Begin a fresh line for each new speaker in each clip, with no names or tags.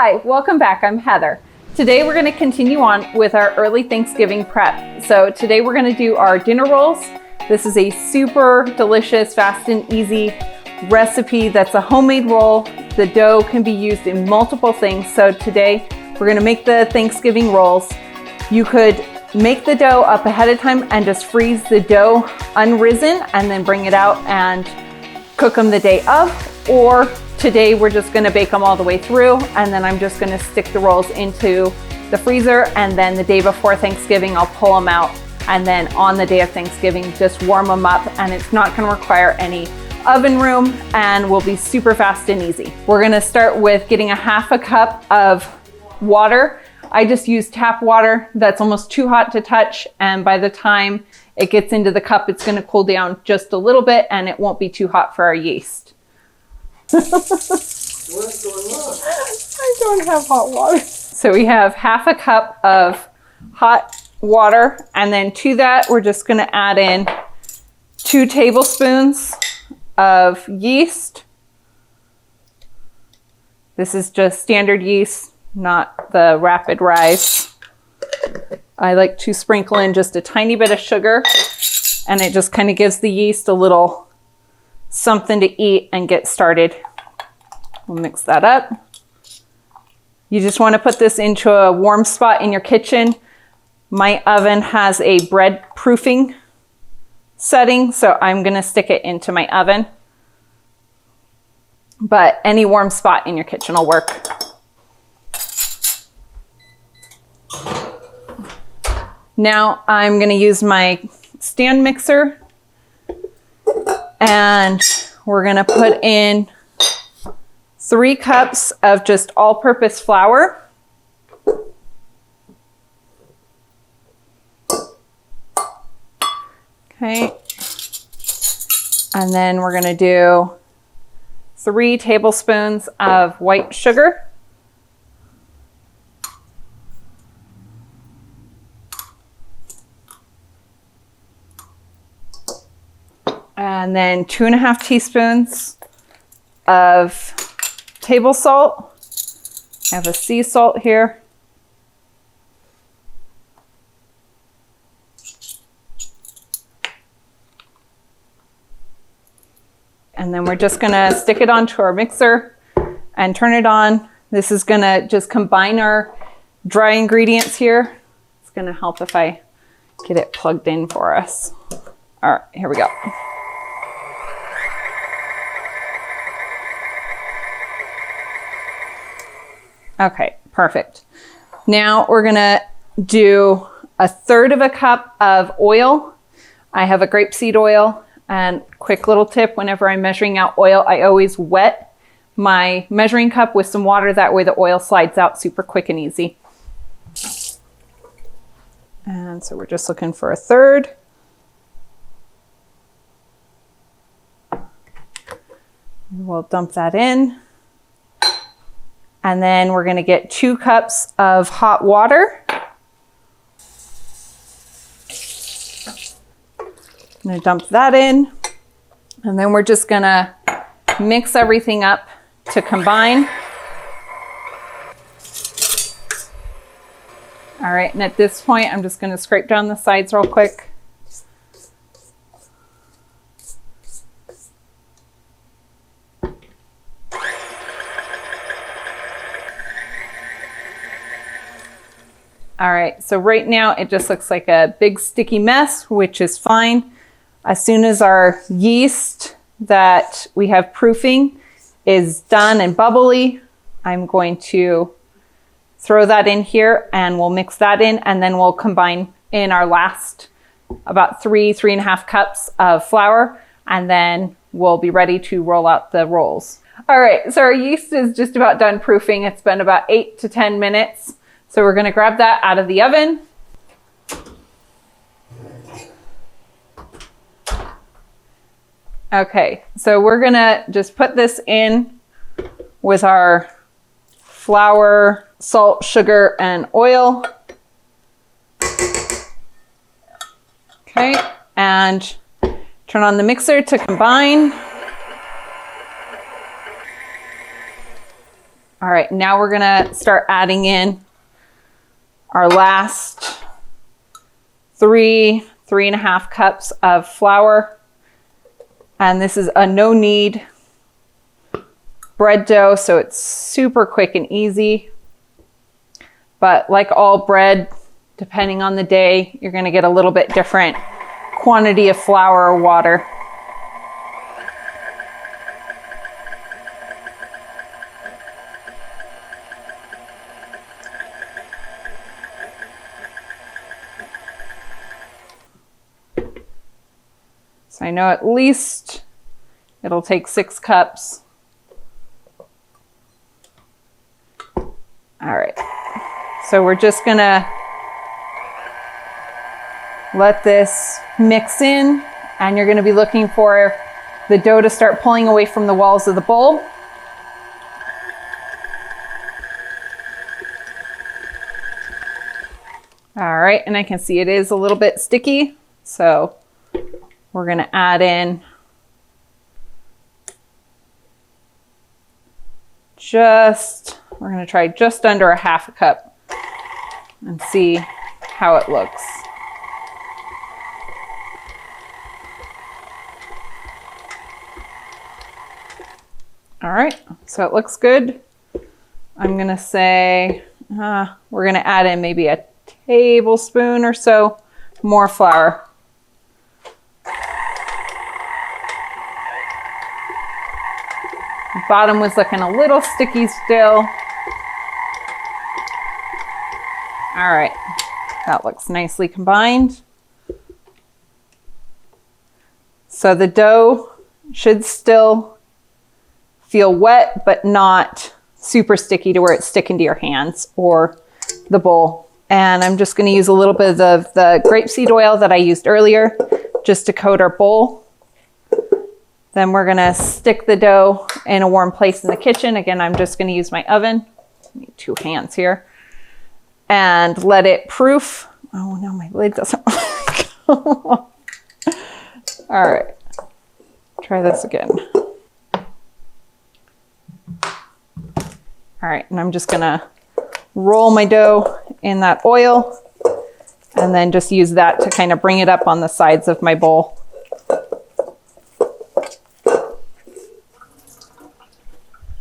Hi, welcome back. I'm Heather. Today we're going to continue on with our early Thanksgiving prep. So today we're going to do our dinner rolls. This is a super delicious, fast and easy recipe that's a homemade roll. The dough can be used in multiple things. So today we're going to make the Thanksgiving rolls. You could make the dough up ahead of time and just freeze the dough unrisen and then bring it out and cook them the day of. Or today we're just going to bake them all the way through, and then I'm just going to stick the rolls into the freezer, and then the day before Thanksgiving I'll pull them out, and then on the day of Thanksgiving just warm them up, and it's not going to require any oven room and will be super fast and easy. We're going to start with getting a half a cup of water. I just use tap water that's almost too hot to touch, and by the time it gets into the cup it's going to cool down just a little bit and it won't be too hot for our yeast.
What's going on?
I don't have hot water. So we have half a cup of hot water, and then to that we're just going to add in 2 tablespoons of yeast. This is just standard yeast, not the rapid rise. I like to sprinkle in just a tiny bit of sugar, and it just kind of gives the yeast a little something to eat and get started. We'll mix that up. You just want to put this into a warm spot in your kitchen. My oven has a bread proofing setting, so I'm going to stick it into my oven. But any warm spot in your kitchen will work. Now I'm going to use my stand mixer, and we're going to put in 3 cups of just all-purpose flour. Okay. And then we're going to do 3 tablespoons of white sugar. And then 2.5 teaspoons of table salt. I have a sea salt here. And then we're just gonna stick it onto our mixer and turn it on. This is gonna just combine our dry ingredients here. It's gonna help if I get it plugged in for us. All right, here we go. Okay, perfect. Now we're gonna do 1/3 cup of oil. I have a grapeseed oil, and quick little tip, whenever I'm measuring out oil, I always wet my measuring cup with some water. That way the oil slides out super quick and easy. And so we're just looking for 1/3. We'll dump that in. And then we're going to get 2 cups of hot water. I'm going to dump that in. And then we're just going to mix everything up to combine. All right, and at this point, I'm just going to scrape down the sides real quick. All right, so right now it just looks like a big sticky mess, which is fine. As soon as our yeast that we have proofing is done and bubbly, I'm going to throw that in here and we'll mix that in, and then we'll combine in our last about 3.5 cups of flour, and then we'll be ready to roll out the rolls. All right, so our yeast is just about done proofing. It's been about 8 to 10 minutes. So we're going to grab that out of the oven. Okay, so we're going to just put this in with our flour, salt, sugar, and oil. Okay, and turn on the mixer to combine. All right, now we're gonna start adding in our last 3.5 cups of flour. And this is a no knead bread dough, so it's super quick and easy. But like all bread, depending on the day, you're gonna get a little bit different quantity of flour or water. So I know at least it'll take 6 cups. All right, so we're just gonna let this mix in, and you're gonna be looking for the dough to start pulling away from the walls of the bowl. All right, and I can see it is a little bit sticky, so we're gonna add in we're gonna try just under 1/2 cup and see how it looks. All right, so it looks good. I'm gonna say we're gonna add in maybe a tablespoon or so more flour. The bottom was looking a little sticky still. All right, that looks nicely combined. So the dough should still feel wet, but not super sticky to where it's sticking to your hands or the bowl. And I'm just gonna use a little bit of the grapeseed oil that I used earlier just to coat our bowl. Then we're gonna stick the dough in a warm place in the kitchen. Again, I'm just gonna use my oven. I need 2 hands here. And let it proof. Oh no, my lid doesn't work. All right, try this again. All right, and I'm just gonna roll my dough in that oil and then just use that to kind of bring it up on the sides of my bowl.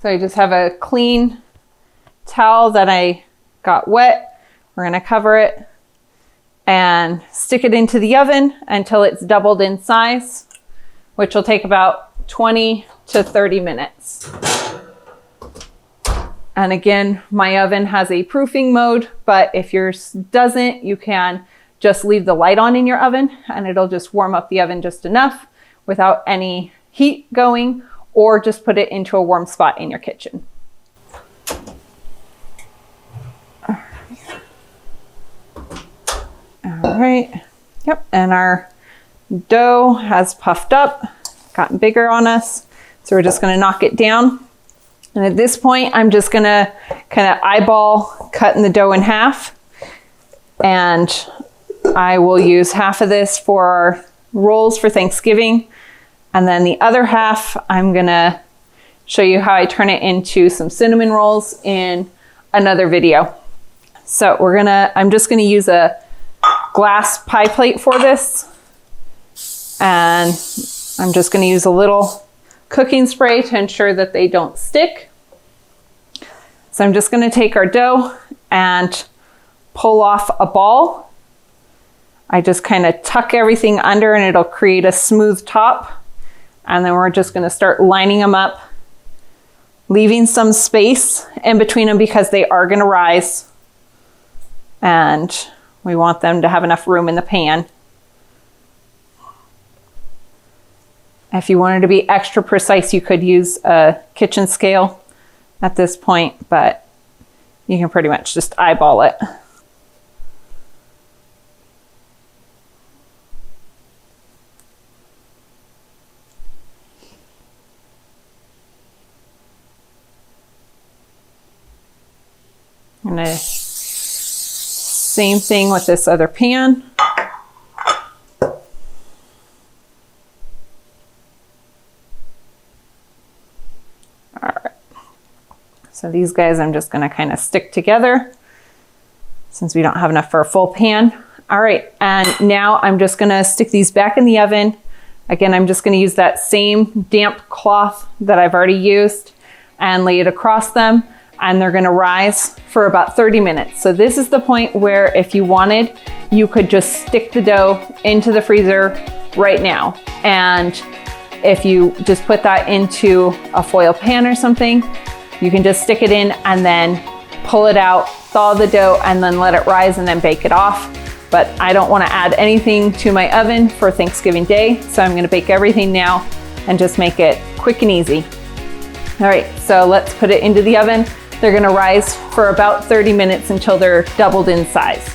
So I just have a clean towel that I got wet. We're gonna cover it and stick it into the oven until it's doubled in size, which will take about 20 to 30 minutes. And again, my oven has a proofing mode, but if yours doesn't, you can just leave the light on in your oven and it'll just warm up the oven just enough without any heat going, or just put it into a warm spot in your kitchen. All right, yep, and our dough has puffed up, gotten bigger on us. So we're just gonna knock it down. And at this point, I'm just gonna kind of eyeball cutting the dough in half. And I will use half of this for our rolls for Thanksgiving. And then the other half, I'm gonna show you how I turn it into some cinnamon rolls in another video. So I'm just gonna use a glass pie plate for this. And I'm just gonna use a little cooking spray to ensure that they don't stick. So I'm just gonna take our dough and pull off a ball. I just kind of tuck everything under and it'll create a smooth top. And then we're just gonna start lining them up, leaving some space in between them because they are gonna rise. And we want them to have enough room in the pan. If you wanted to be extra precise, you could use a kitchen scale at this point, but you can pretty much just eyeball it. And same thing with this other pan. So these guys I'm just gonna kind of stick together since we don't have enough for a full pan. All right, and now I'm just gonna stick these back in the oven. Again, I'm just gonna use that same damp cloth that I've already used and lay it across them, and they're gonna rise for about 30 minutes. So this is the point where if you wanted, you could just stick the dough into the freezer right now. And if you just put that into a foil pan or something, you can just stick it in and then pull it out, thaw the dough, and then let it rise and then bake it off. But I don't want to add anything to my oven for Thanksgiving Day, so I'm going to bake everything now and just make it quick and easy. All right, so let's put it into the oven. They're going to rise for about 30 minutes until they're doubled in size.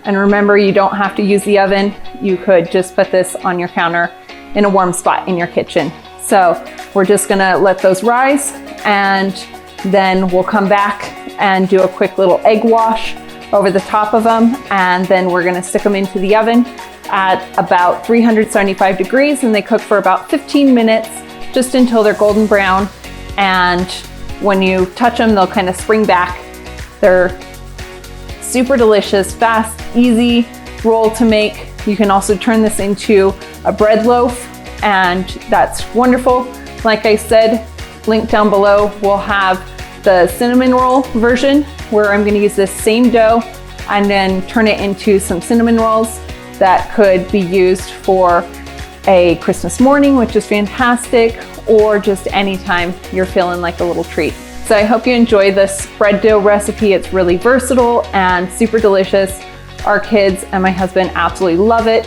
And remember, you don't have to use the oven. You could just put this on your counter in a warm spot in your kitchen. So we're just gonna let those rise, and then we'll come back and do a quick little egg wash over the top of them. And then we're gonna stick them into the oven at about 375 degrees, and they cook for about 15 minutes, just until they're golden brown. And when you touch them, they'll kind of spring back. They're super delicious, fast, easy roll to make. You can also turn this into a bread loaf, and that's wonderful. Like I said, link down below, we'll have the cinnamon roll version where I'm gonna use this same dough and then turn it into some cinnamon rolls that could be used for a Christmas morning, which is fantastic, or just anytime you're feeling like a little treat. So I hope you enjoy this bread dough recipe. It's really versatile and super delicious. Our kids and my husband absolutely love it.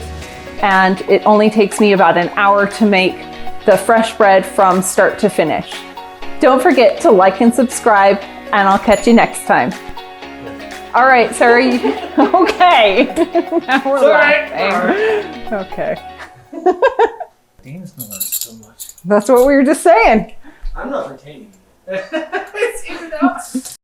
And it only takes me about an hour to make the fresh bread from start to finish. Don't forget to like and subscribe, and I'll catch you next time. All right, sorry. Okay. Now we're laughing. Okay.
Dean's noise so much.
That's what we were just saying.
I'm not retaining it. It's even out.